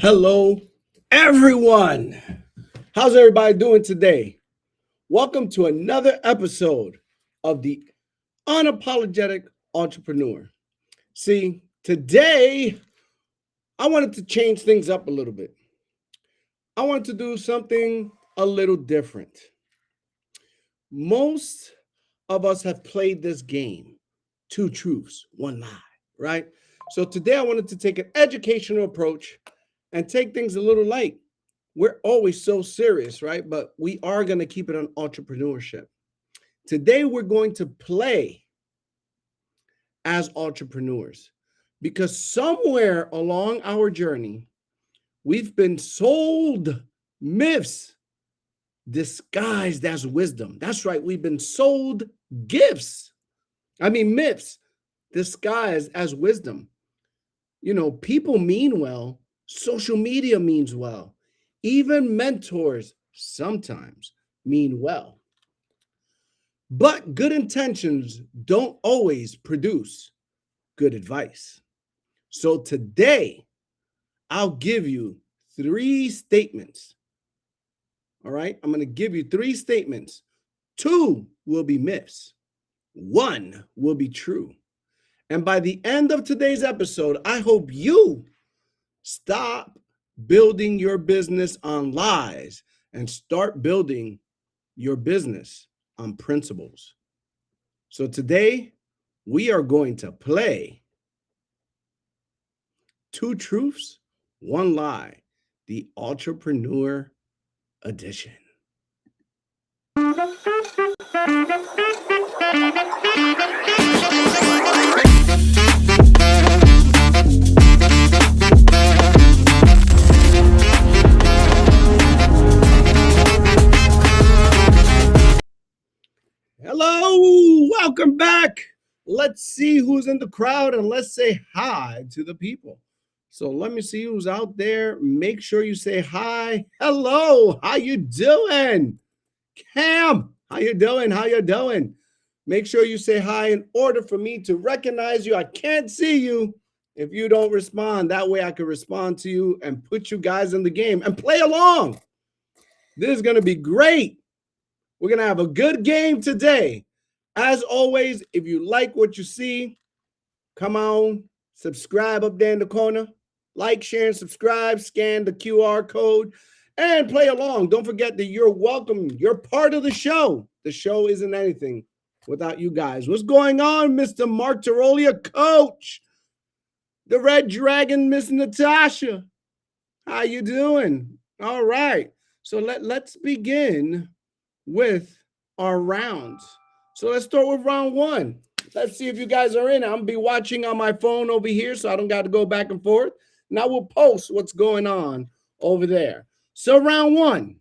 Hello, everyone. How's everybody doing today? Welcome to another episode of the Unapologetic Entrepreneur. See, today I wanted to change things up a little bit. I wanted to do something a little different. Most of us have played this game, two truths, one lie, right? So today I wanted to take an educational approach and take things a little light. We're always so serious, right? But we are going to keep it on entrepreneurship. Today we're going to play as entrepreneurs because somewhere along our journey, we've been sold myths disguised as wisdom. That's right. We've been sold myths disguised as wisdom. You know, people mean well. Social media means well. Even mentors sometimes mean well. But good intentions don't always produce good advice. So today, I'll give you 3 statements. All right? I'm going to give you 3 statements. 2 will be myths. 1 will be true. And by the end of today's episode, I hope you stop building your business on lies and start building your business on principles. So today, we are going to play 2 truths, 1 lie, the entrepreneur edition. Hello, welcome back. Let's see who's in the crowd and let's say hi to the people. So let me see who's out there. Make sure you say hi. Hello, how you doing? Cam, how you doing? How you doing? Make sure you say hi in order for me to recognize you. I can't see you if you don't respond. That way I can respond to you and put you guys in the game and play along. This is going to be great. We're going to have a good game today. As always, if you like what you see, come on, subscribe up there in the corner. Like, share, and subscribe. Scan the QR code and play along. Don't forget that you're welcome. You're part of the show. The show isn't anything without you guys. What's going on, Mr. Mark Tirolia, Coach? The Red Dragon, Miss Natasha. How you doing? All right. So let's begin with our rounds. So let's start with round 1. Let's see if you guys are in. I'm going to be watching on my phone over here, so I don't got to go back and forth. Now we'll post what's going on over there. So round 1.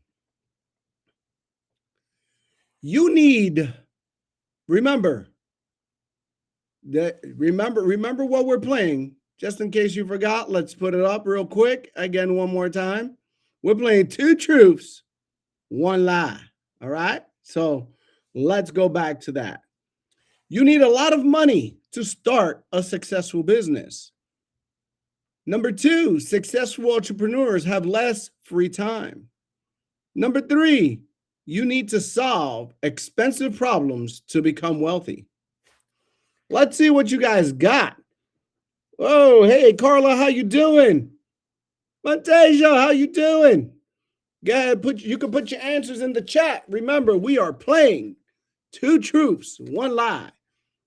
You need, remember what we're playing. Just in case you forgot, let's put it up real quick. Again, one more time. We're playing 2 truths, 1 lie. All right? So let's go back to that. You need a lot of money to start a successful business. Number 2, successful entrepreneurs have less free time. Number 3, you need to solve expensive problems to become wealthy. Let's see what you guys got. Oh, hey, Carla, how you doing? Montejo, how you doing? Go ahead, you can put your answers in the chat. Remember, we are playing two truths, one lie.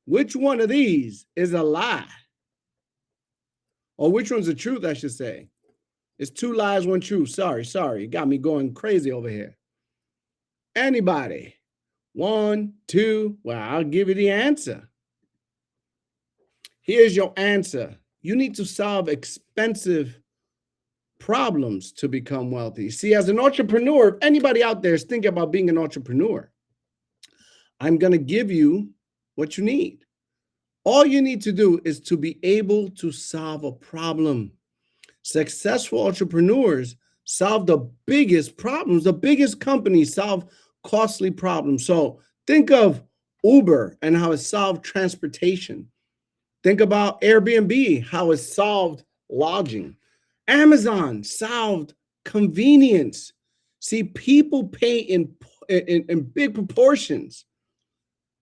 Which one of these is a lie? Or which one's the truth, I should say. It's two lies, one truth. Sorry. You got me going crazy over here. Anybody? 1, 2. Well, I'll give you the answer. Here's your answer. You need to solve expensive problems to become wealthy. See, as an entrepreneur, if anybody out there is thinking about being an entrepreneur, I'm going to give you what you need. All you need to do is to be able to solve a problem. Successful entrepreneurs solve the biggest problems. The biggest companies solve costly problems. So think of Uber and how it solved transportation. Think about Airbnb, how it solved lodging. Amazon solved convenience. See, people pay in big proportions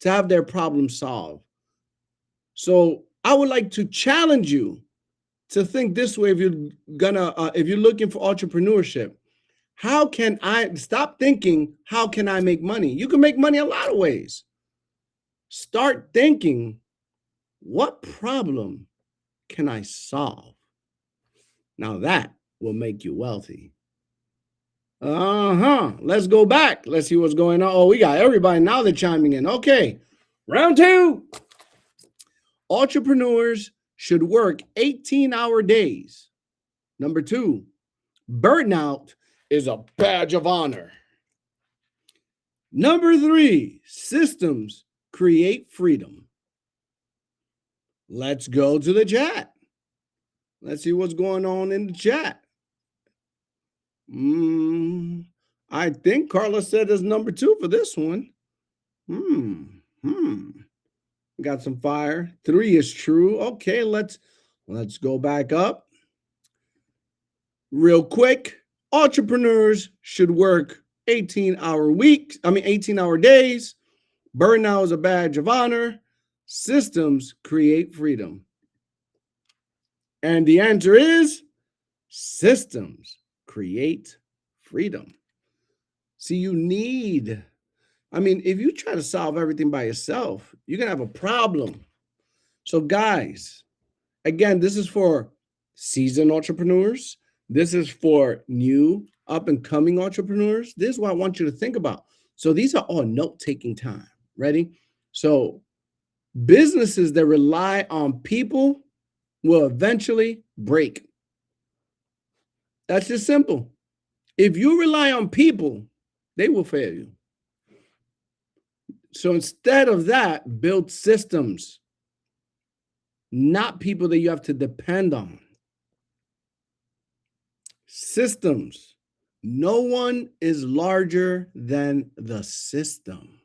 to have their problems solved. So I would like to challenge you to think this way if you're looking for entrepreneurship. How can I stop thinking, how can I make money? You can make money a lot of ways. Start thinking, what problem can I solve? Now that will make you wealthy. Let's go back. Let's see what's going on. Oh, we got everybody now. They're chiming in. Okay, round 2. Entrepreneurs should work 18-hour days. Number 2, burnout is a badge of honor. Number 3, systems create freedom. Let's go to the chat. Let's see what's going on in the chat. I think Carla said it's number 2 for this one. Got some fire. 3 is true. Okay, let's go back up. Real quick, entrepreneurs should work 18-hour days. Burnout is a badge of honor. Systems create freedom. And the answer is systems create freedom. See, if you try to solve everything by yourself, you're going to have a problem. So guys, again, this is for seasoned entrepreneurs. This is for new up-and-coming entrepreneurs. This is what I want you to think about. So these are all note-taking time. Ready? So businesses that rely on people will eventually break. That's just simple. If you rely on people, they will fail you. So instead of that, build systems, not people that you have to depend on. Systems. No one is larger than the system.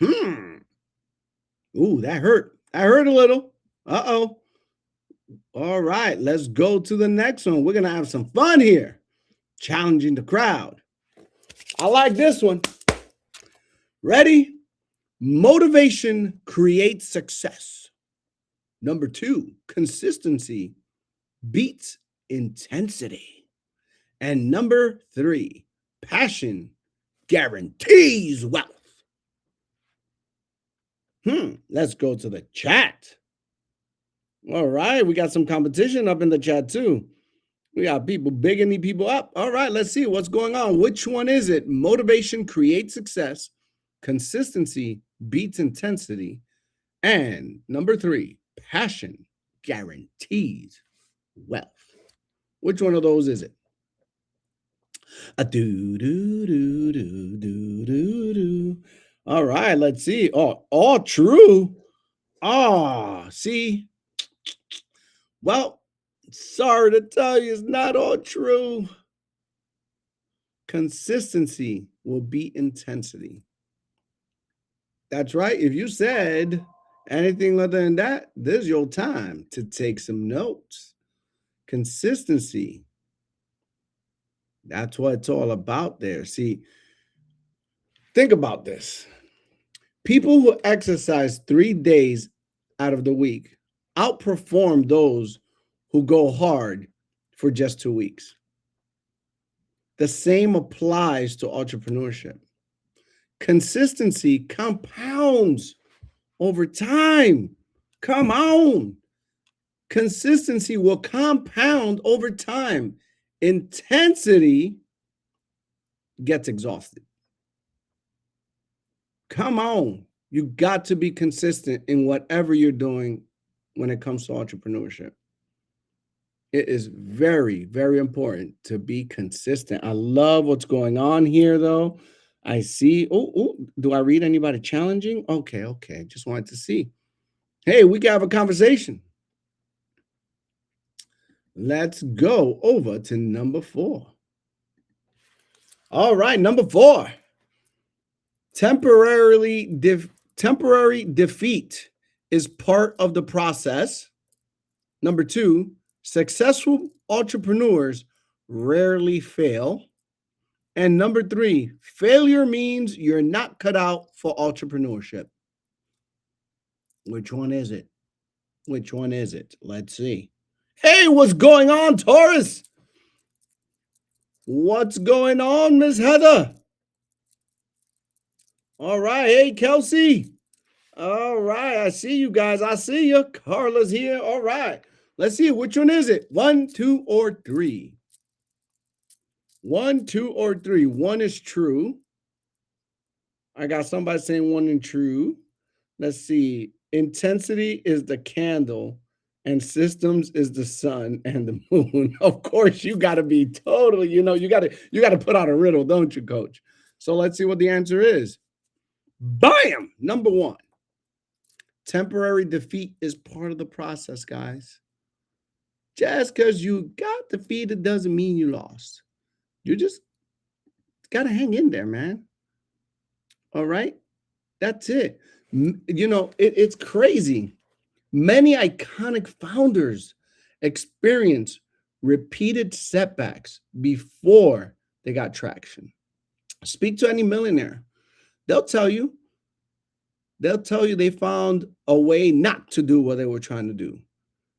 Ooh, that hurt. I hurt a little. Uh-oh. All right, let's go to the next one. We're going to have some fun here. Challenging the crowd. I like this one. Ready? Motivation creates success. Number 2, consistency beats intensity. And number 3, passion guarantees wealth. Let's go to the chat. All right, we got some competition up in the chat too. We got people bigging people up. All right, let's see what's going on. Which one is it? Motivation creates success. Consistency beats intensity. And number 3, passion guarantees wealth. Which one of those is it? All right, let's see. Oh, all true. See. Well, sorry to tell you, it's not all true. Consistency will beat intensity. That's right. If you said anything other than that, this is your time to take some notes. Consistency. That's what it's all about there. See, Think about this. People who exercise 3 days out of the week outperform those who go hard for just 2 weeks. The same applies to entrepreneurship. Consistency compounds over time. Come on. Consistency will compound over time. Intensity gets exhausted. Come on. You got to be consistent in whatever you're doing when it comes to entrepreneurship. It is very, very important to be consistent. I love what's going on here, though. I see. Oh, do I read anybody challenging? Okay. Just wanted to see. Hey, we can have a conversation. Let's go over to number 4. All right, number 4. Temporary defeat is part of the process. Number 2, successful entrepreneurs rarely fail. And number 3, failure means you're not cut out for entrepreneurship. Which one is it? Which one is it? Let's see. Hey, what's going on, Taurus? What's going on, Miss Heather? All right. Hey, Kelsey. All right. I see you guys. I see you. Carla's here. All right. Let's see. Which one is it? 1, 2, or 3? 1, 2, or 3. 1 is true. I got somebody saying 1 is true. Let's see. Intensity is the candle and systems is the sun and the moon. Of course, you got to be totally, you got to put out a riddle, don't you, coach? So let's see what the answer is. Bam! Number 1. Temporary defeat is part of the process, guys. Just because you got defeated doesn't mean you lost. You just got to hang in there, man. All right? That's it. It's crazy. Many iconic founders experience repeated setbacks before they got traction. Speak to any millionaire. They'll tell you they found a way not to do what they were trying to do.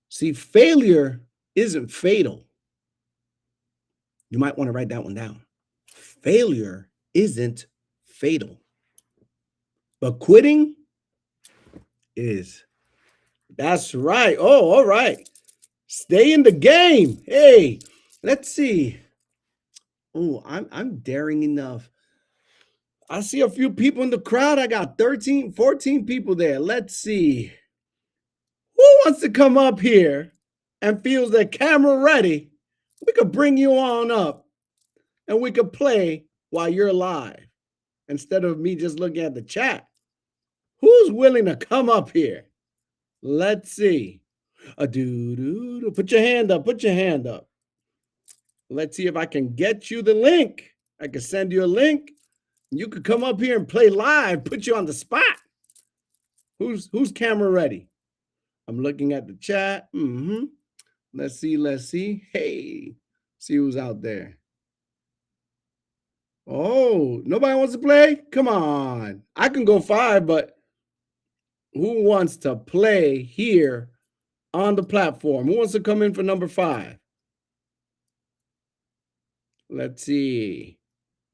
See, failure isn't fatal. You might want to write that one down. Failure isn't fatal. But quitting is. That's right. Oh, all right. Stay in the game. Hey, let's see. Oh, I'm daring enough. I see a few people in the crowd. I got 13, 14 people there. Let's see. Who wants to come up here and feels their camera ready? We could bring you on up and we could play while you're live instead of me just looking at the chat. Who's willing to come up here? Let's see. Put your hand up. Put your hand up. Let's see if I can get you the link. I can send you a link. You could come up here and play live. Put you on the spot. Who's camera ready? I'm looking at the chat. Let's see. Hey, see who's out there. Oh, nobody wants to play? Come on. I can go 5, but who wants to play here on the platform? Who wants to come in for number 5? Let's see.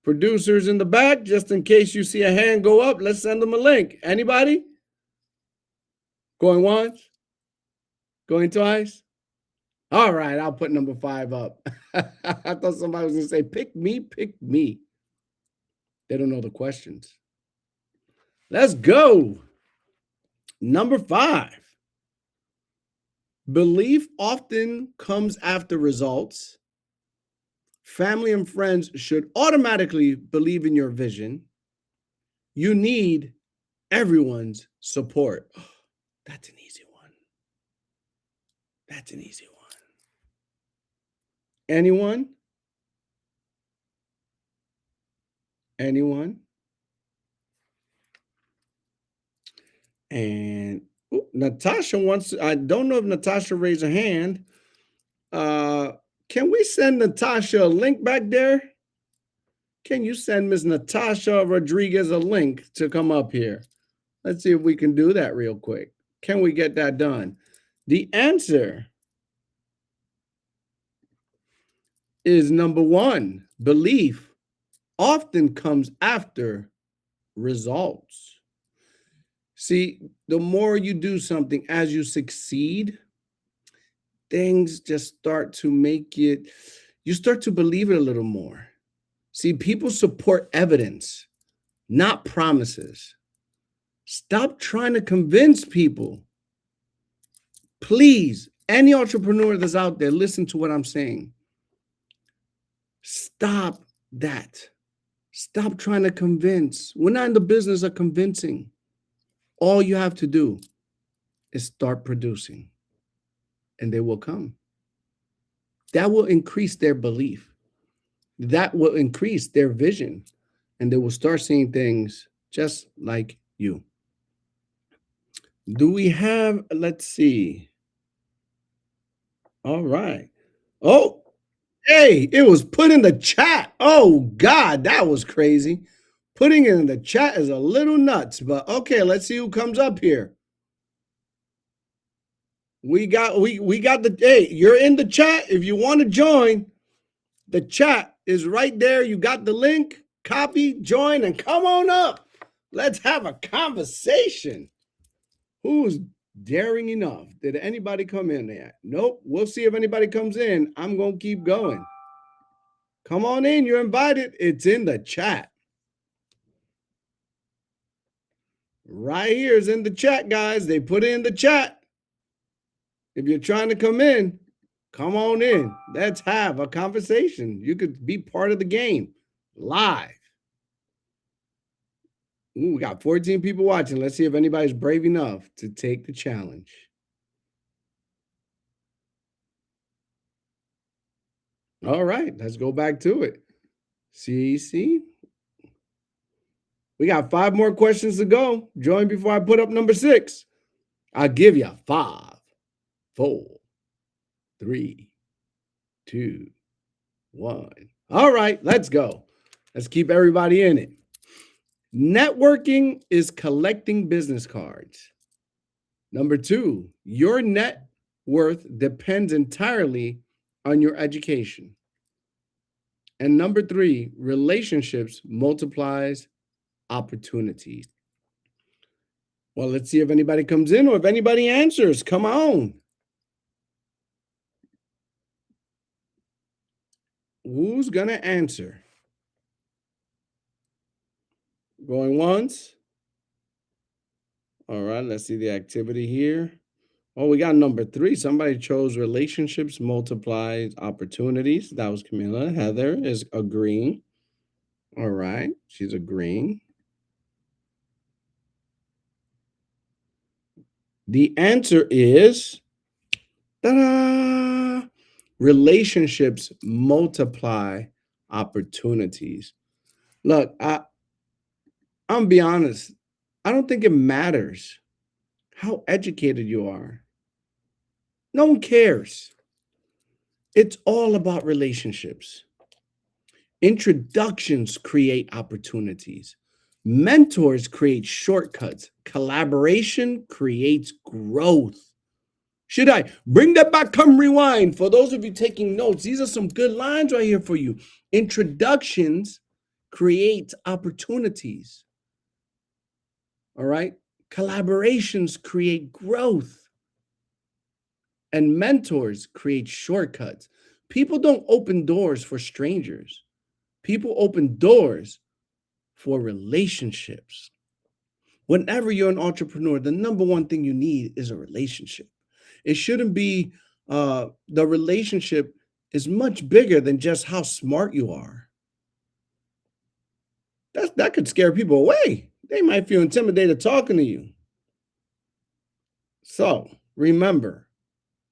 Producers in the back, just in case you see a hand go up, let's send them a link. Anybody? Going once? Going twice? All right, I'll put number 5 up. I thought somebody was going to say, pick me, pick me. They don't know the questions. Let's go. Number 5. Belief often comes after results. Family and friends should automatically believe in your vision. You need everyone's support. That's an easy one. That's an easy one. Anyone? Anyone? And Natasha wants, I don't know if Natasha raised a hand. Can we send Natasha a link back there? Can you send Miss Natasha Rodriguez a link to come up here? Let's see if we can do that real quick. Can we get that done? The answer is number one. Belief often comes after results. See, the more you do something as you succeed, things just start to make it, you start to believe it a little more. See, people support evidence, not promises. Stop trying to convince people. Please, any entrepreneur that's out there, listen to what I'm saying. Stop that. Stop trying to convince. We're not in the business of convincing. All you have to do is start producing, and they will come. That will increase their belief. That will increase their vision, and they will start seeing things just like you. Do we have, let's see. All right. Oh, hey, it was put in the chat. Oh, God, that was crazy. Putting it in the chat is a little nuts, but okay, let's see who comes up here. We got the, hey, you're in the chat. If you want to join, the chat is right there. You got the link, copy, join, and come on up. Let's have a conversation. Who's daring enough? Did anybody come in there? Nope. We'll see if anybody comes in. I'm going to keep going. Come on in. You're invited. It's in the chat. Right here is in the chat, guys. They put it in the chat. If you're trying to come in, come on in. Let's have a conversation. You could be part of the game live. Ooh, we got 14 people watching. Let's see if anybody's brave enough to take the challenge. All right, let's go back to it. See? We got 5 more questions to go. Join before I put up number 6. I'll give you 5, 4, 3, 2, 1. All right, let's go. Let's keep everybody in it. Networking is collecting business cards. Number 2, your net worth depends entirely on your education. And number 3, relationships multiplies opportunities. Well, let's see if anybody comes in or if anybody answers. Come on. Who's going to answer? Going once. All right, let's see the activity here. Oh, we got number 3. Somebody chose relationships multiplies opportunities. That was Camilla. Heather is agreeing. All right, she's agreeing. The answer is, ta-da! Relationships multiply opportunities. Look, I'm gonna be honest. I don't think it matters how educated you are. No one cares. It's all about relationships. Introductions create opportunities. Mentors create shortcuts. Collaboration creates growth. Should I bring that back? Come rewind. For those of you taking notes, these are some good lines right here for you. Introductions create opportunities. All right. Collaborations create growth. And mentors create shortcuts. People don't open doors for strangers. People open doors for relationships. Whenever you're an entrepreneur, the number one thing you need is a relationship. It shouldn't be, the relationship is much bigger than just how smart you are. That could scare people away. They might feel intimidated talking to you. So remember,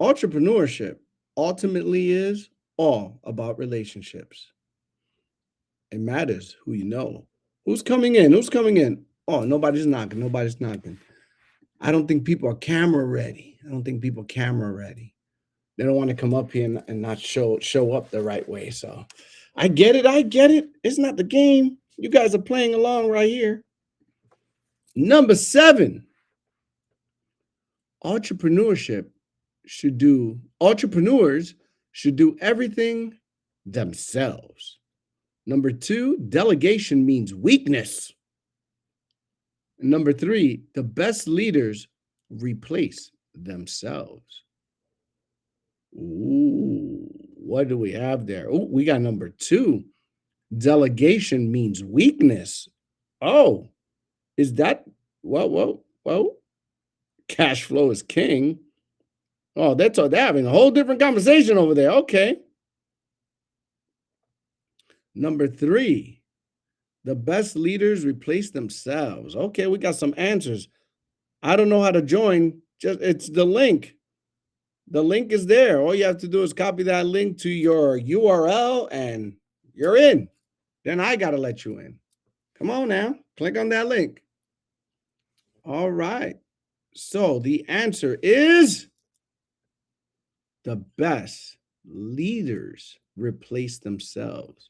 entrepreneurship ultimately is all about relationships. It matters who you know. Who's coming in? Who's coming in? Oh, nobody's knocking. Nobody's knocking. I don't think people are camera ready. I don't think people are camera ready. They don't want to come up here and not show up the right way. So I get it. I get it. It's not the game. You guys are playing along right here. Number 7, entrepreneurship entrepreneurs should do everything themselves. Number 2, delegation means weakness. Number 3, the best leaders replace themselves. Ooh, what do we have there? Oh, we got number 2. Delegation means weakness. Oh, is that well, cash flow is king. Oh, they're having a whole different conversation over there. Okay. Number 3, the best leaders replace themselves. Okay, we got some answers. I don't know how to join. Just it's the link. The link is there. All you have to do is copy that link to your URL and you're in. Then I got to let you in. Come on now. Click on that link. All right. So the answer is the best leaders replace themselves.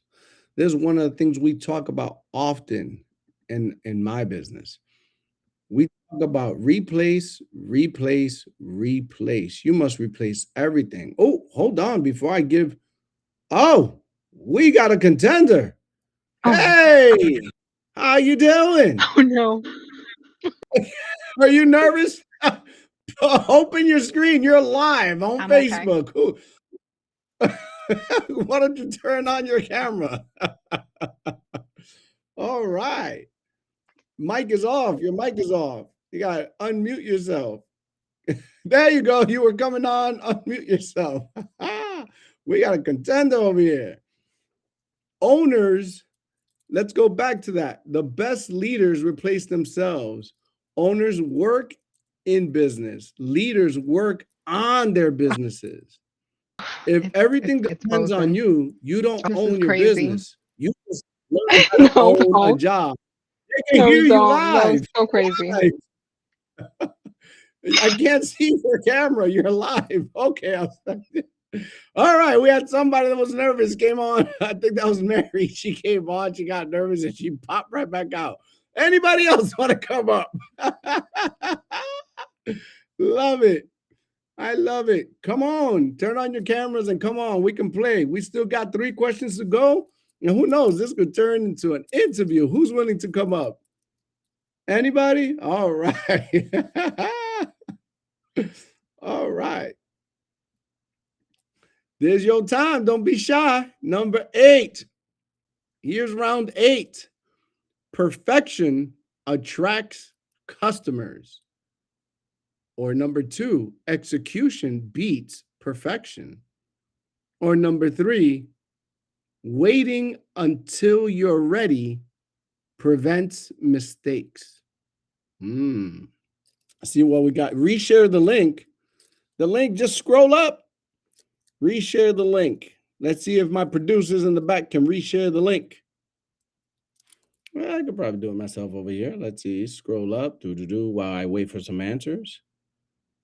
This is one of the things we talk about often in my business. We talk about replace, replace, replace. You must replace everything. Oh, hold on before I give. Oh, we got a contender. Oh my Hey, how you doing? oh no. Are you nervous? Open your screen. You're live on I'm okay. Facebook. Why don't you turn on your camera? All right. Mic is off. Your mic is off. You got to unmute yourself. There you go. You were coming on. Unmute yourself. We got a contender over here. Owners, let's go back to that. The best leaders replace themselves. Owners work in business. Leaders work on their businesses. If everything It's depends on frozen. you, you don't This is own your crazy. business. You just learn how to No, own a don't. job. They can No, hear you don't. That was live. so crazy. Live. I can't see your camera. You're live. Okay. All right. We had somebody that was nervous came on. I think that was Mary. She came on. She got nervous and she popped right back out. Anybody else want to come up? Love it. I love it. Come on, turn on your cameras and come on. We can play. We still got 3 questions to go. And who knows, this could turn into an interview. Who's willing to come up? Anybody? All right. All right. There's your time. Don't be shy. Number 8. Here's round 8. Perfection attracts customers. Or number 2, execution beats perfection. Or number 3, waiting until you're ready prevents mistakes. See what we got. Reshare the link. The link, just scroll up. Reshare the link. Let's see if my producers in the back can reshare the link. Well, I could probably do it myself over here. Let's see. Scroll up. While I wait for some answers.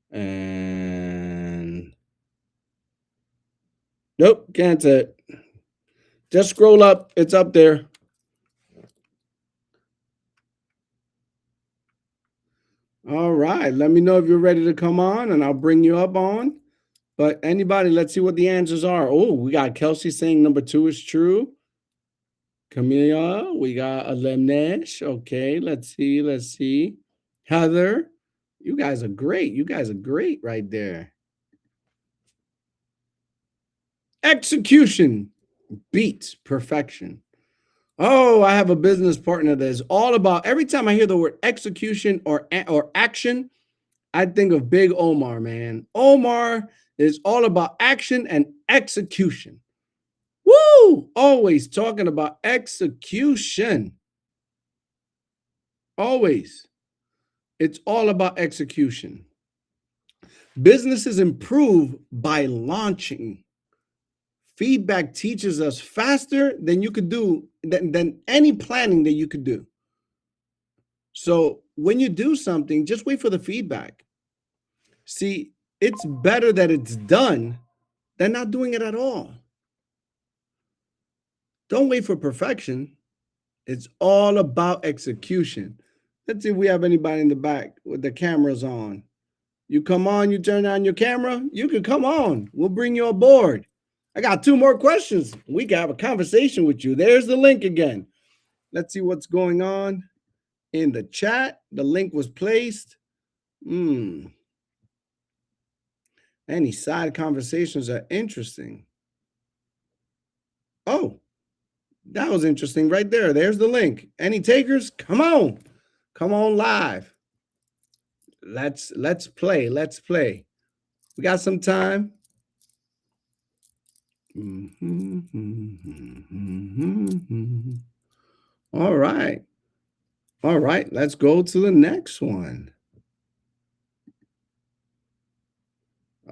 And nope, can't say it. Just scroll up. It's up there. All right. Let me know if you're ready to come on and I'll bring you up on. But anybody, let's see what the answers are. Oh, we got Kelsey saying number 2 is true. Camilla, we got Alemnesh. Okay, let's see. Let's see. Heather, you guys are great. You guys are great right there. Execution beats perfection. Oh, I have a business partner that is all about, every time I hear the word execution or action, I think of Big Omar, man. Omar is all about action and execution. Woo! Always talking about execution. Always. It's all about execution. Businesses improve by launching. Feedback teaches us faster than you could do, than any planning that you could do. So when you do something, just wait for the feedback. See, it's better that it's done than not doing it at all. Don't wait for perfection. It's all about execution. Let's see if we have anybody in the back with the cameras on. You come on, you turn on your camera, you can come on. We'll bring you aboard. I got two more questions. We can have a conversation with you. There's the link again. Let's see what's going on in the chat. The link was placed. Any side conversations are interesting. Oh, that was interesting right there. There's the link. Any takers? Come on. Come on live. Let's play. Let's play. We got some time. All right. All right. Let's go to the next one.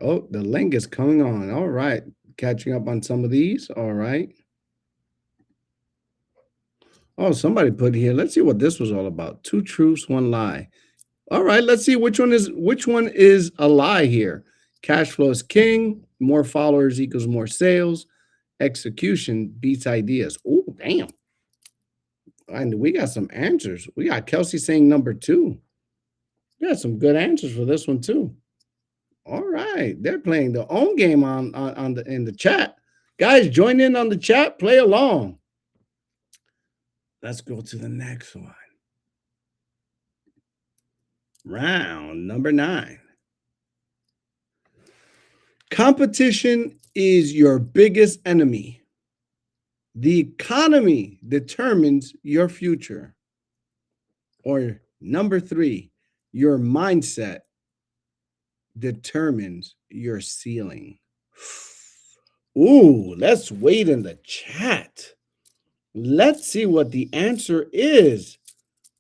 Oh, the link is coming on. All right. Catching up on some of these. All right. Oh, somebody put here. Let's see what this was all about. Two truths, one lie. All right, let's see which one is a lie here. Cash flow is king. More followers equals more sales. Execution beats ideas. Oh, damn. And we got some answers. We got Kelsey saying number 2. We got some good answers for this one too. All right, they're playing their own game in the chat. Guys, join in on the chat. Play along. Let's go to the next one. Round number 9. Competition is your biggest enemy. The economy determines your future. Or number 3, your mindset determines your ceiling. Ooh, let's wait in the chat. Let's see what the answer is.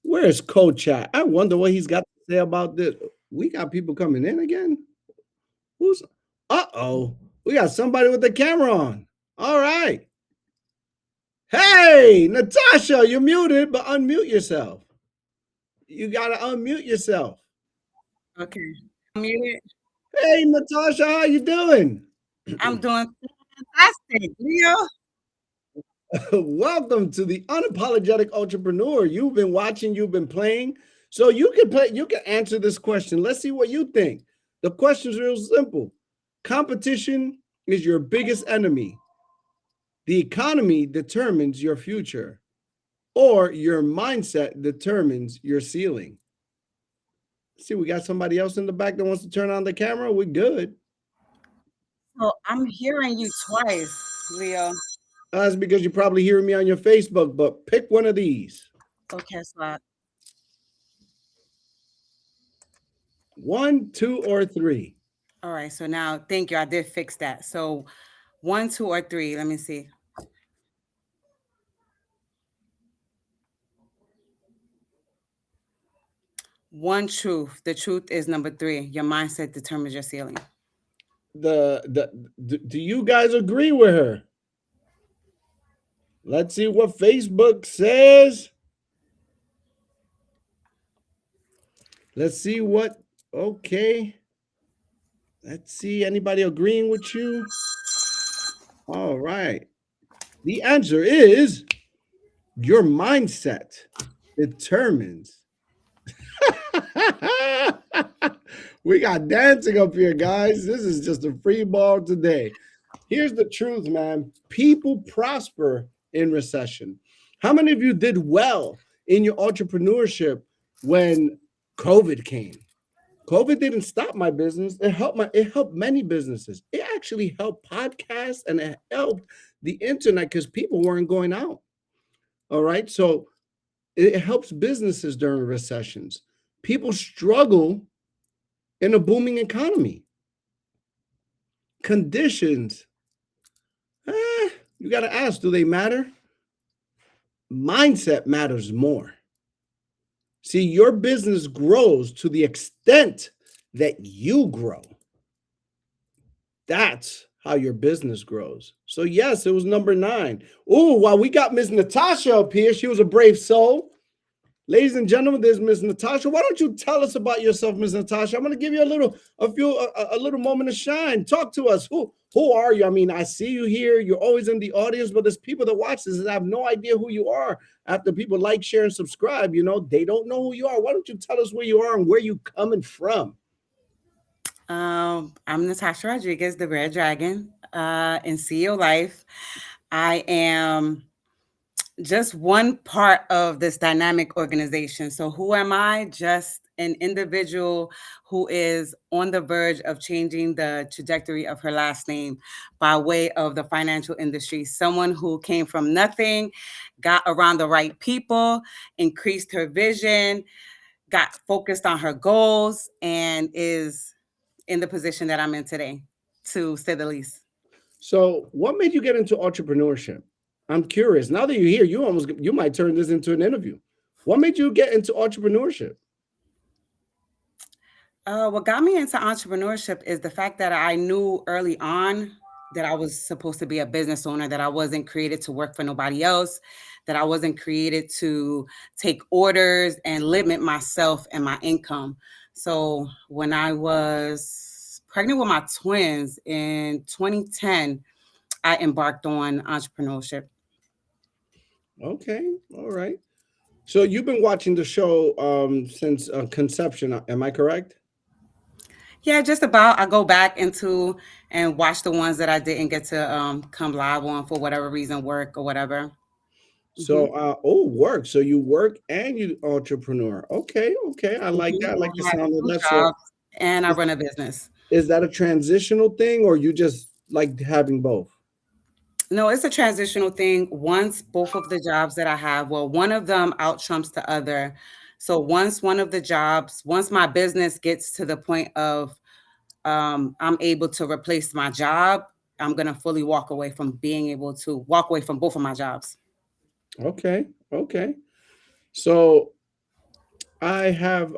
Where's Coach Chat? I wonder what he's got to say about this. We got people coming in again. Who's? Uh-oh. We got somebody with the camera on. All right. Hey, Natasha, you're muted, but unmute yourself. You got to unmute yourself. Okay. Muted. Hey, Natasha, how you doing? I'm doing fantastic, Leo. Welcome to the Unapologetic Entrepreneur. You've been watching, you've been playing. So you can answer this question. Let's see what you think. The question's real simple. Competition is your biggest enemy. The economy determines your future, or your mindset determines your ceiling. See, we got somebody else in the back that wants to turn on the camera. We're good. So I'm hearing you twice, Leo. That's because you're probably hearing me on your Facebook, but pick one of these. Okay, so 1, 2, or 3. all right. So now, thank you. I did fix that. So 1, 2, or 3. Let me see. One truth. The truth is number 3. Your mindset determines your ceiling. Do you guys agree with her? Let's see what Facebook says. Let's see what, okay. Let's see, anybody agreeing with you? All right. The answer is your mindset determines. We got dancing up here, guys. This is just a free ball today. Here's the truth, man. People prosper in recession. How many of you did well in your entrepreneurship when COVID came? COVID didn't stop my business. It helped many businesses. It actually helped podcasts and it helped the internet because people weren't going out. All right. So it helps businesses during recessions. People struggle in a booming economy. Conditions, you got to ask, do they matter? Mindset matters more. See, your business grows to the extent that you grow. That's how your business grows. So yes, it was number 9. Oh, wow, we got Miss Natasha up here. She was a brave soul. Ladies and gentlemen, there's Miss Natasha. Why don't you tell us about yourself, Miss Natasha? I'm going to give you a little moment of shine. Talk to us. Who are you? I mean, I see you here. You're always in the audience, but there's people that watch this that have no idea who you are. After people like, share, and subscribe, they don't know who you are. Why don't you tell us where you are and where you coming from? I'm Natasha Rodriguez, the Red Dragon, in CEO Life. I am just one part of this dynamic organization. So, who am I? Just an individual who is on the verge of changing the trajectory of her last name by way of the financial industry. Someone who came from nothing, got around the right people, increased her vision, got focused on her goals, and is in the position that I'm in today, to say the least. So, what made you get into entrepreneurship? I'm curious. Now that you're here, you might turn this into an interview. What made you get into entrepreneurship? What got me into entrepreneurship is the fact that I knew early on that I was supposed to be a business owner, that I wasn't created to work for nobody else, that I wasn't created to take orders and limit myself and my income. So when I was pregnant with my twins in 2010, I embarked on entrepreneurship. Okay, all right. So you've been watching the show since conception, am I correct? Yeah, just about. I go back into and watch the ones that I didn't get to come live on for whatever reason, work or whatever. So, Mhm, work. So you work and you entrepreneur. Okay, okay. I like mhm. that. I like the I have sound of 2 that. So, jobs and I is, run a business. is that a transitional thing, or you just like having both? No, it's a transitional thing. Once both of the jobs that I have, well, one of them out trumps the other. So once my business gets to the point of I'm able to replace my job, I'm gonna fully walk away from being able to walk away from both of my jobs. Okay, okay. So I have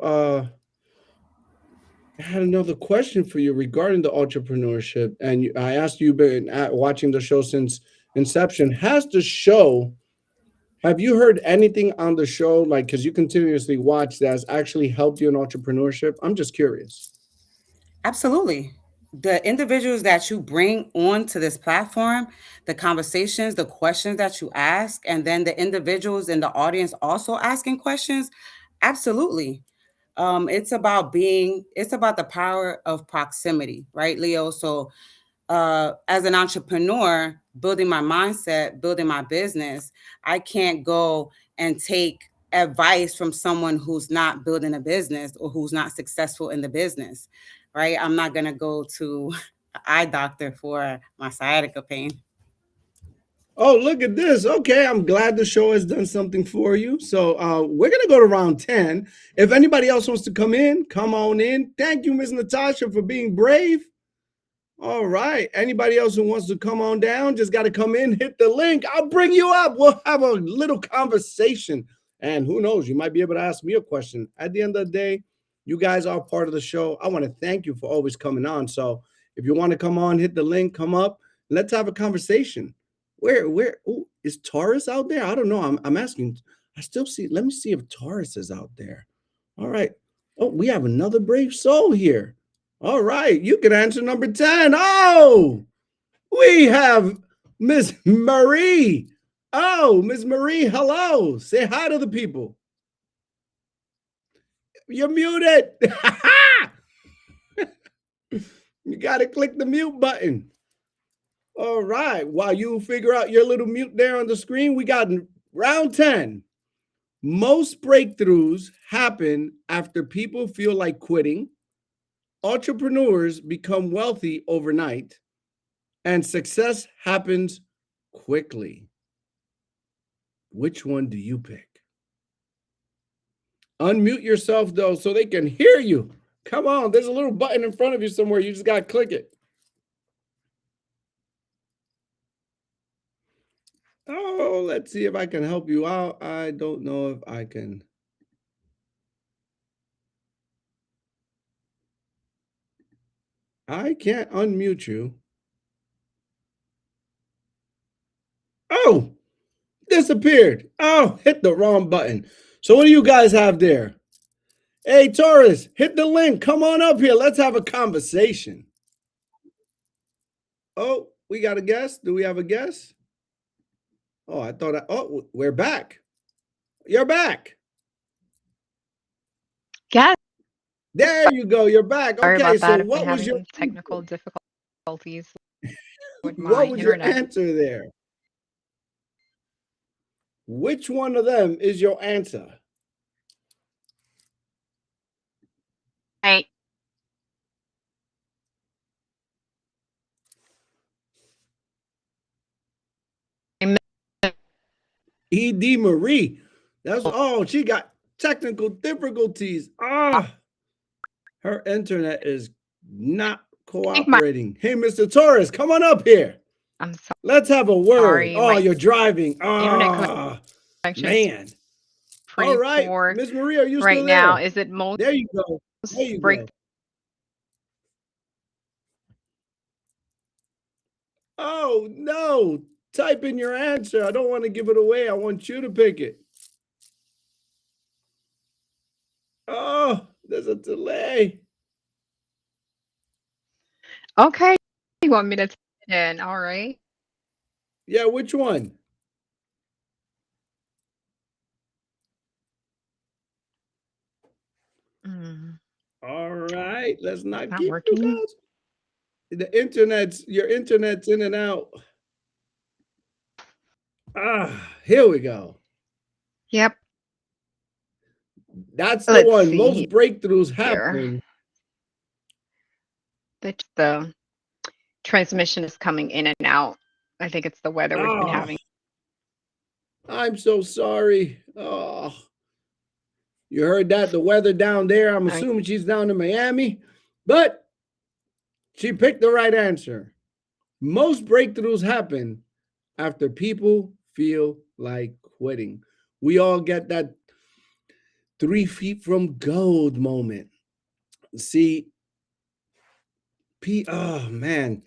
I had another question for you regarding the entrepreneurship, and I asked you, been watching the show since inception. Has the show Have you heard anything on the show, like, because you continuously watch, that has actually helped you in entrepreneurship? I'm just curious. Absolutely. The individuals that you bring onto this platform, the conversations, the questions that you ask, and then the individuals in the audience also asking questions, absolutely. It's about the power of proximity, right, Leo? So as an entrepreneur, building my mindset, building my business, I can't go and take advice from someone who's not building a business or who's not successful in the business, right? I'm not going to go to an eye doctor for my sciatica pain. Oh, look at this. Okay, I'm glad the show has done something for you. So we're gonna go to round 10. If anybody else wants to come in, come on in. Thank you, Miss Natasha, for being brave. All right. Anybody else who wants to come on down, just got to come in, hit the link. I'll bring you up. We'll have a little conversation. And who knows, you might be able to ask me a question. At the end of the day, you guys are part of the show. I want to thank you for always coming on. So if you want to come on, hit the link, come up, let's have a conversation. Ooh, is Taurus out there? I don't know. I'm asking. I still see. Let me see if Taurus is out there. All right. Oh, we have another brave soul here. All right, you can answer number 10. Oh, we have Miss Marie. Oh, Miss Marie, hello. Say hi to the people. You're muted. You got to click the mute button. All right, while you figure out your little mute there on the screen, we got round 10. Most breakthroughs happen after people feel like quitting, entrepreneurs become wealthy overnight, and success happens quickly. Which one do you pick? Unmute yourself though so they can hear you. Come on, there's a little button in front of you somewhere. You just got to click it. Oh, let's see if I can help you out. I don't know if I can. I can't unmute you. Oh, disappeared. Oh, hit the wrong button. So what do you guys have there? Hey, Taurus, hit the link. Come on up here. Let's have a conversation. Oh, we got a guest. Do we have a guest? Oh, oh, we're back. You're back. Yes. There you go. You're back. Sorry Okay, about so that. I've been what was having your some technical difficulties with what my was your internet. answer there? Which one of them is your answer? I E.D. Marie. She got technical difficulties. Her internet is not think my cooperating. Hey, Mr. Torres, come on up here. I'm Let's have a word. sorry. Oh, My you're driving. internet connection's Man. All pretty right. poor Miss Marie, are you right still now. there? Is it most There you go. There you break? go. Oh, no. Type in your answer. I don't want to give it away. I want you to pick it. Oh, there's a delay. Okay. You want me to type it in? All right. Yeah, which one? Mm, All right. Let's not not keep you working. guys. Your internet's in and out. Here we go. Yep. That's the Let's one. see Most breakthroughs here. happen. The transmission is coming in and out. I think it's the weather we've been Oh, having. I'm so sorry. Oh, you heard that? The weather down there. I'm I assuming she's down in Miami, but she picked the right answer. Most breakthroughs happen after people feel like quitting. We all get that 3 feet from gold moment. See, oh man,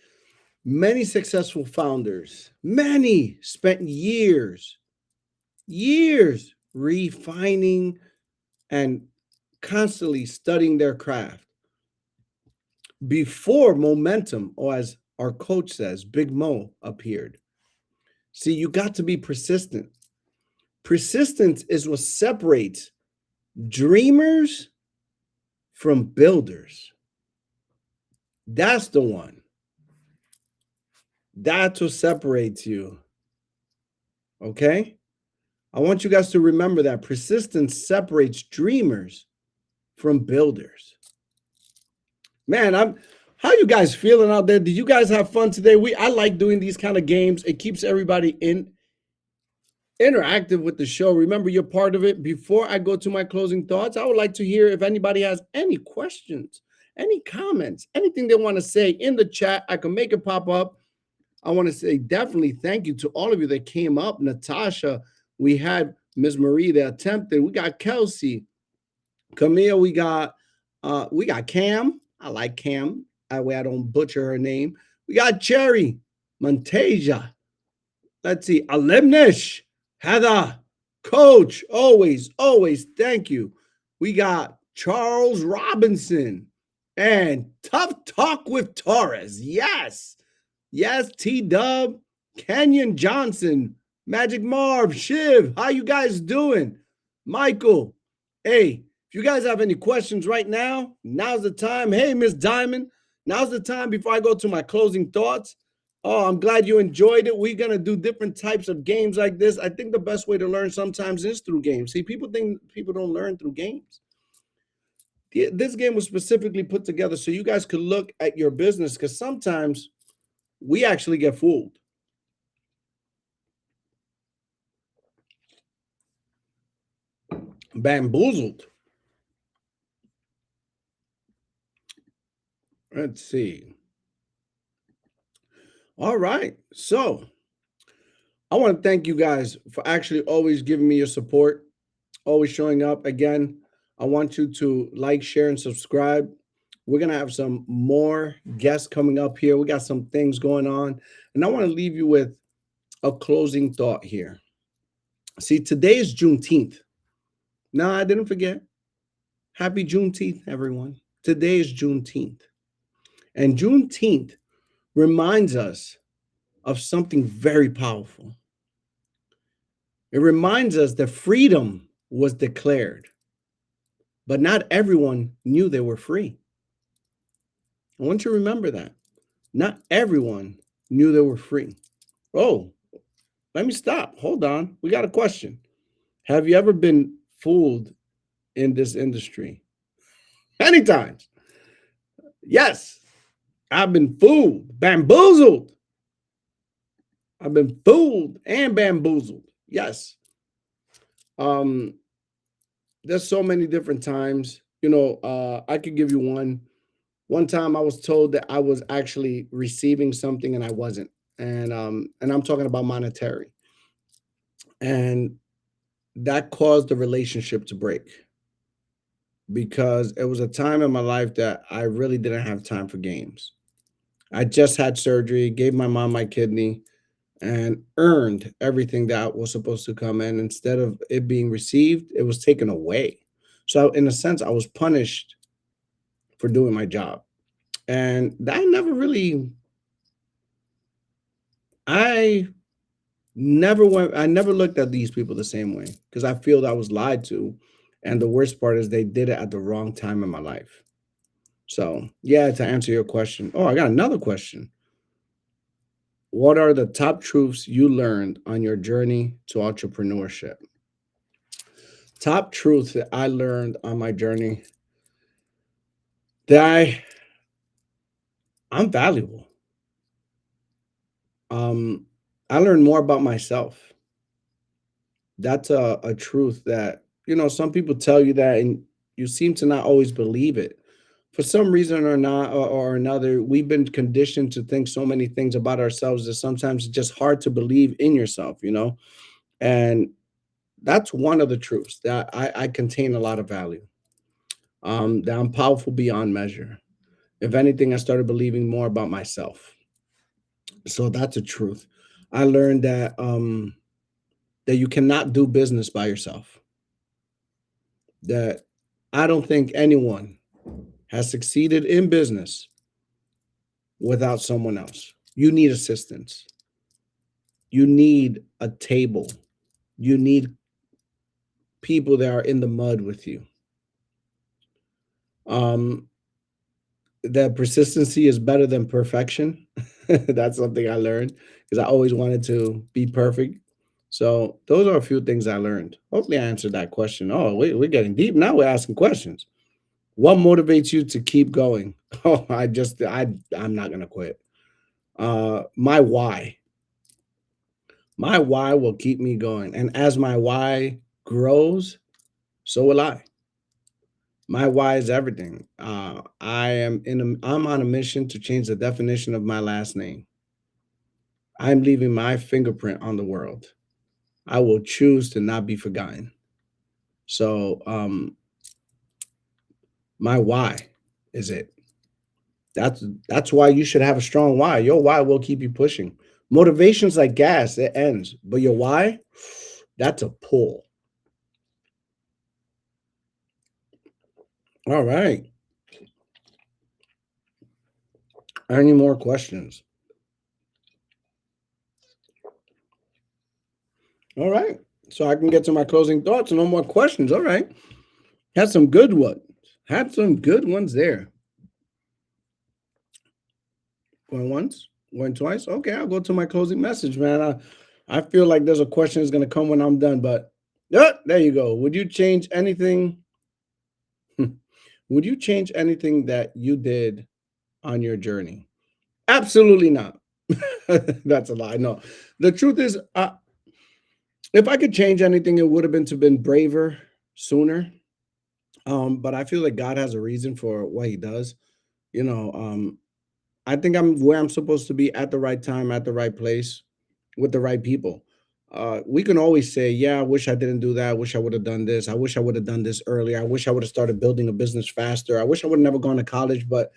many successful founders, many spent years refining and constantly studying their craft before momentum, or as our coach says, Big Mo appeared. See, you got to be persistent. Persistence is what separates dreamers from builders. That's the one. That's what separates you. Okay? I want you guys to remember that persistence separates dreamers from builders. Man, how you guys feeling out there? Did you guys have fun today? I like doing these kind of games. It keeps everybody interactive with the show. Remember, you're part of it. Before I go to my closing thoughts, I would like to hear if anybody has any questions, any comments, anything they want to say in the chat. I can make it pop up. I want to say definitely thank you to all of you that came up. Natasha, we had Miss Marie that attempted. We got Kelsey, Camille. We got Cam. I like Cam. That way I don't butcher her name. We got Cherry, Montasia. Let's see, Alimnish, Heather, Coach. Always, thank you. We got Charles Robinson and Tough Talk with Torres. Yes. Yes, T-Dub, Kenyon Johnson, Magic Marv, Shiv, how you guys doing? Michael, hey, if you guys have any questions right now, now's the time. Hey, Miss Diamond, now's the time before I go to my closing thoughts. Oh, I'm glad you enjoyed it. We're going to do different types of games like this. I think the best way to learn sometimes is through games. See, people think people don't learn through games. This game was specifically put together so you guys could look at your business, because sometimes we actually get fooled. Bamboozled. Let's see. All right. So I want to thank you guys for actually always giving me your support, always showing up. Again, I want you to like, share, and subscribe. We're going to have some more guests coming up here. We got some things going on. And I want to leave you with a closing thought here. See, today is Juneteenth. No, I didn't forget. Happy Juneteenth, everyone. Today is Juneteenth. And Juneteenth reminds us of something very powerful. It reminds us that freedom was declared, but not everyone knew they were free. I want you to remember that. Not everyone knew they were free. Oh, let me stop. Hold on. We got a question. Have you ever been fooled in this industry? Many times. Yes, I've been fooled, bamboozled. I've been fooled and bamboozled. Yes. Um, there's so many different times. I could give you one. One time I was told that I was actually receiving something and I wasn't. And I'm talking about monetary. And that caused the relationship to break because it was a time in my life that I really didn't have time for games. I just had surgery, gave my mom my kidney, and earned everything that was supposed to come in. Instead of it being received, it was taken away. So, in a sense, I was punished for doing my job. And that never really, I I never looked at these people the same way because I feel that I was lied to. And the worst part is they did it at the wrong time in my life. So, yeah, to answer your question. Oh, I got another question. What are the top truths you learned on your journey to entrepreneurship? Top truth that I learned on my journey that I'm valuable. Um, I learned more about myself. That's a truth that, some people tell you that and you seem to not always believe it. For some reason or not or another, we've been conditioned to think so many things about ourselves that sometimes it's just hard to believe in yourself. And that's one of the truths that I contain a lot of value. That I'm powerful beyond measure. If anything, I started believing more about myself. So that's a truth. I learned that you cannot do business by yourself. That I don't think anyone has succeeded in business without someone else. You need assistance. You need a table. You need people that are in the mud with you. Um, that persistency is better than perfection. That's something I learned because I always wanted to be perfect. So those are a few things I learned. Hopefully, I answered that question. Oh, we're getting deep now. We're asking questions. What motivates you to keep going? Oh, I'm not gonna quit. My why. My why will keep me going, and as my why grows, so will I. My why is everything. I'm on a mission to change the definition of my last name. I'm leaving my fingerprint on the world. I will choose to not be forgotten. So, my why is it. That's why you should have a strong why. Your why will keep you pushing. Motivation's like gas, it ends. But your why, that's a pull. All right. Any more questions? All right. So I can get to my closing thoughts. No more questions. All right. Had some good ones. Had some good ones there. Going once, going twice. Okay, I'll go to my closing message, man. I feel like there's a question that's gonna come when I'm done, but yeah, there you go. Would you change anything? Would you change anything that you did on your journey? Absolutely not. That's a lie. No, the truth is, if I could change anything, it would have been to been braver sooner. But I feel like God has a reason for what He does. You know, I think I'm where I'm supposed to be at the right time, at the right place, with the right people. We can always say, "Yeah, I wish I didn't do that. I wish I would have done this. I wish I would have done this earlier. I wish I would have started building a business faster. I wish I would have never gone to college." But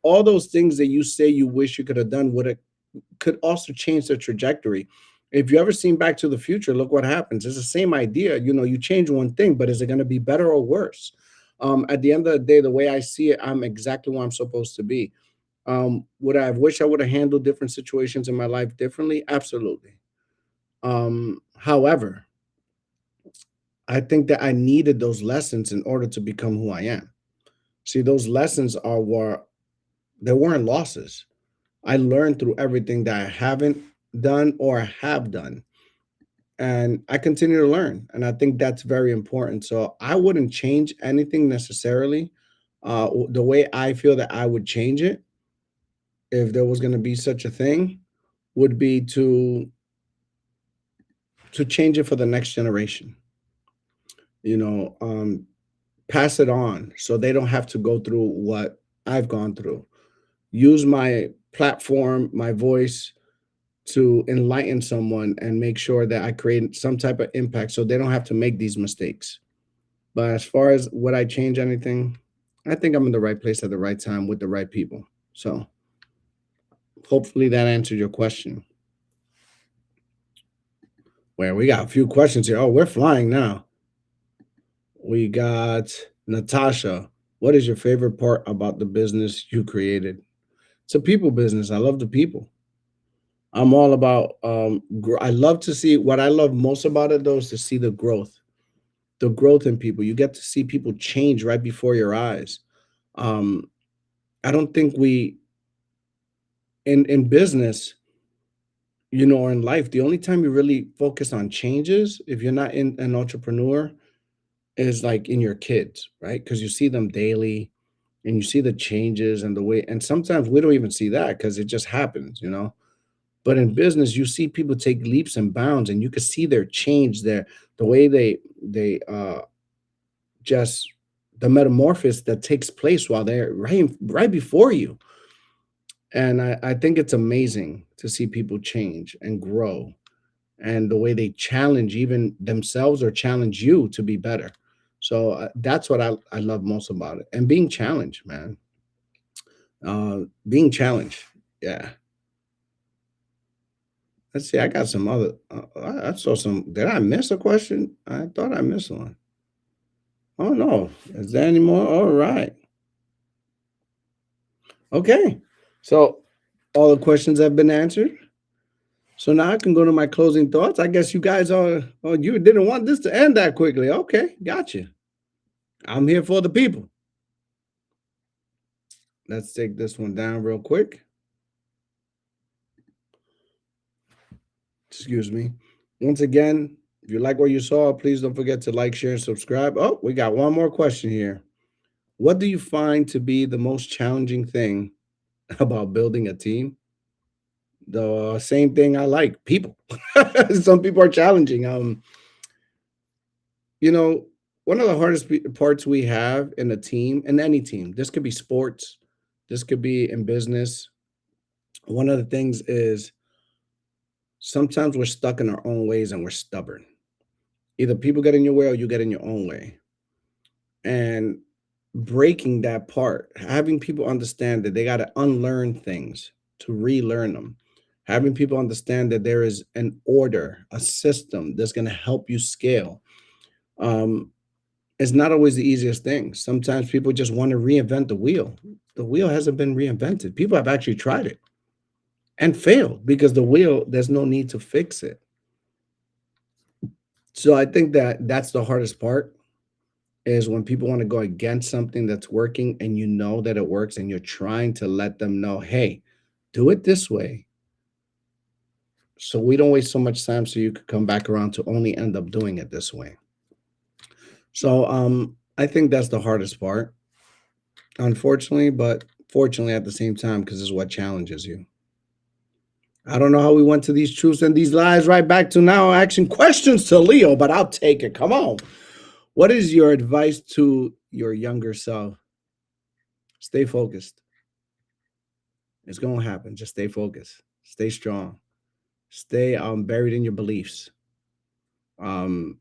all those things that you say you wish you could have done would have could also change the trajectory. If you ever seen Back to the Future, look what happens. It's the same idea. You change one thing, but is it going to be better or worse? At the end of the day, the way I see it, I'm exactly where I'm supposed to be. Would I have wished I would have handled different situations in my life differently? Absolutely. However, I think that I needed those lessons in order to become who I am. See, those lessons were they weren't losses. I learned through everything that I haven't done or have done. And I continue to learn. And I think that's very important. So I wouldn't change anything necessarily. The way I feel that I would change it, if there was going to be such a thing, would be to change it for the next generation. You know, pass it on so they don't have to go through what I've gone through. Use my platform, my voice to enlighten someone and make sure that I create some type of impact so they don't have to make these mistakes. But as far as would I change anything, I think I'm in the right place at the right time with the right people. So hopefully that answered your question. Where we got a few questions here. Oh, we're flying now. We got Natasha. What is your favorite part about the business you created? It's a people business. I love the people. I'm all about I love to see what I love most about it though is to see the growth in people. You get to see people change right before your eyes. Um, I don't think we in business, or in life, the only time you really focus on changes, if you're not in an entrepreneur, is like in your kids, right? Because you see them daily and you see the changes and the way, and sometimes we don't even see that because it just happens. But in business, you see people take leaps and bounds, and you can see their change, the way they just the metamorphosis that takes place while they're right before you. And I think it's amazing to see people change and grow, and the way they challenge even themselves or challenge you to be better. So that's what I love most about it, and being challenged, man. Being challenged, yeah. Let's see. I got some other. I saw some. Did I miss a question? I thought I missed one. Oh no. Is there any more? All right. Okay. So all the questions have been answered. So now I can go to my closing thoughts. I guess you guys are. Oh, you didn't want this to end that quickly. Okay, gotcha. I'm here for the people. Let's take this one down real quick. Excuse me. Once again, if you like what you saw, please don't forget to like, share, and subscribe. Oh, we got one more question here. What do you find to be the most challenging thing about building a team? The same thing I like, people. Some people are challenging. You know, one of the hardest parts we have in a team, in any team, this could be sports, this could be in business. One of the things is sometimes we're stuck in our own ways and we're stubborn. Either people get in your way or you get in your own way. And breaking that part, having people understand that they got to unlearn things to relearn them, having people understand that there is an order, a system that's going to help you scale. Um, is not always the easiest thing. Sometimes people just want to reinvent the wheel. The wheel hasn't been reinvented. People have actually tried it and failed because the wheel, there's no need to fix it. So I think that that's the hardest part is when people want to go against something that's working and you know that it works and you're trying to let them know, hey, do it this way. So we don't waste so much time so you could come back around to only end up doing it this way. So I think that's the hardest part, unfortunately, but fortunately at the same time, because it's what challenges you. I don't know how we went to these truths and these lies right back to now asking questions to Leo, but I'll take it. Come on. What is your advice to your younger self? Stay focused. It's going to happen. Just stay focused. Stay strong. Stay buried in your beliefs. Um,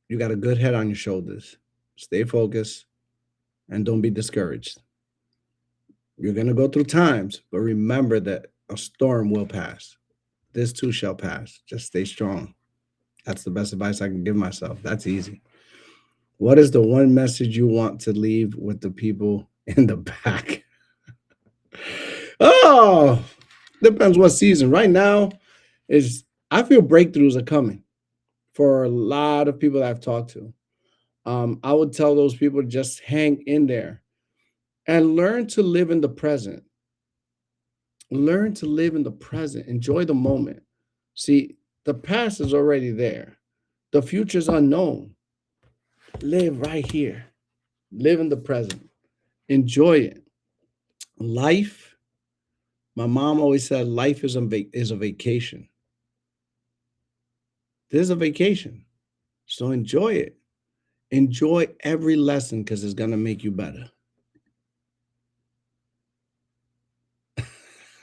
you got a good head on your shoulders. Stay focused and don't be discouraged. You're going to go through times, but remember that a storm will pass. This too shall pass. Just stay strong. That's the best advice I can give myself. That's easy. What is the one message you want to leave with the people in the back? Oh, depends what season. Right now, is I feel breakthroughs are coming for a lot of people that I've talked to. I would tell those people just hang in there and learn to live in the present. Learn to live in the present. Enjoy the moment. See, the past is already there. The future is unknown. Live right here. Live in the present. Enjoy it. Life, my mom always said, life is a vacation. This is a vacation. So enjoy it. Enjoy every lesson because it's going to make you better.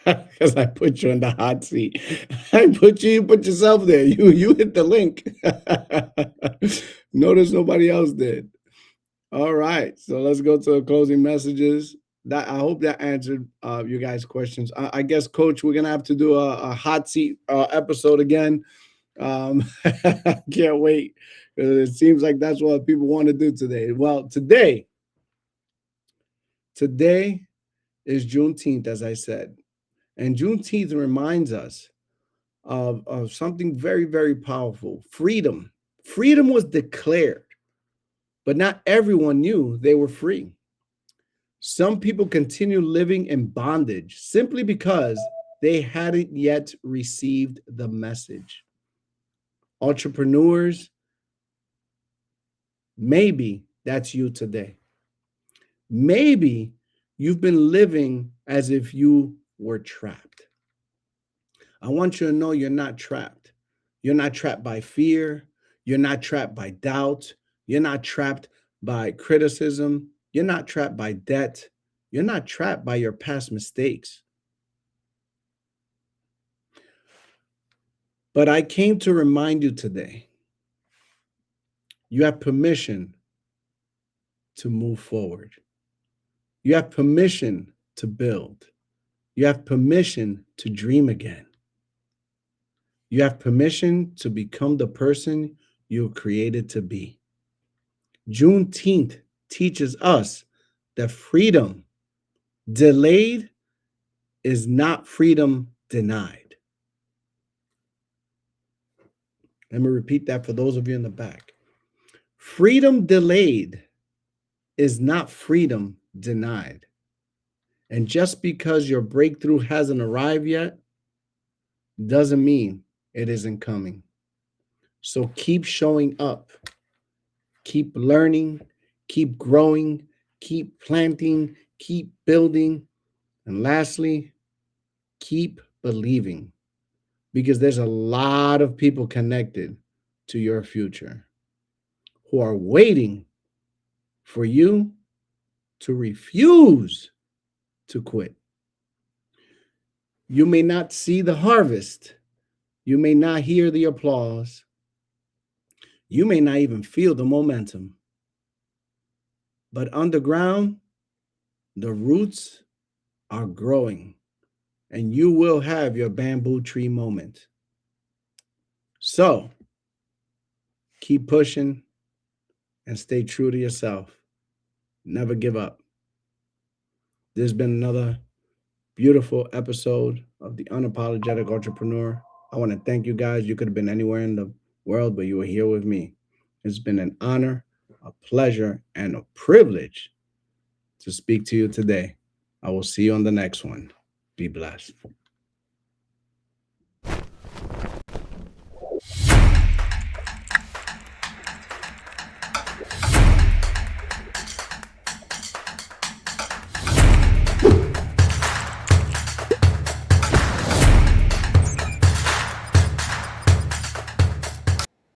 Because I put you in the hot seat. You put yourself there. You hit the link. Notice nobody else did. All right. So let's go to the closing messages. That I hope that answered you guys' questions. I guess, Coach, we're gonna have to do a hot seat episode again. Can't wait. It seems like that's what people want to do today. Well, today is Juneteenth, as I said. And Juneteenth reminds us of something very, very powerful. Freedom. Freedom was declared, but not everyone knew they were free. Some people continue living in bondage simply because they hadn't yet received the message. Entrepreneurs, maybe that's you today. Maybe you've been living as if you were trapped. I want you to know you're not trapped. You're not trapped by fear. You're not trapped by doubt. You're not trapped by criticism. You're not trapped by debt. You're not trapped by your past mistakes. But I came to remind you today, you have permission to move forward. You have permission to build. You have permission to dream again. You have permission to become the person you were created to be. Juneteenth teaches us that freedom delayed is not freedom denied. Let me repeat that for those of you in the back. Freedom delayed is not freedom denied. And just because your breakthrough hasn't arrived yet doesn't mean it isn't coming. So keep showing up, keep learning, keep growing, keep planting, keep building, and lastly, keep believing, because there's a lot of people connected to your future who are waiting for you to refuse to quit. You may not see the harvest. You may not hear the applause. You may not even feel the momentum. But underground, the roots are growing, and you will have your bamboo tree moment. So keep pushing and stay true to yourself. Never give up. This has been another beautiful episode of the Unapologetic Entrepreneur. I want to thank you guys. You could have been anywhere in the world, but you were here with me. It's been an honor, a pleasure, and a privilege to speak to you today. I will see you on the next one. Be blessed.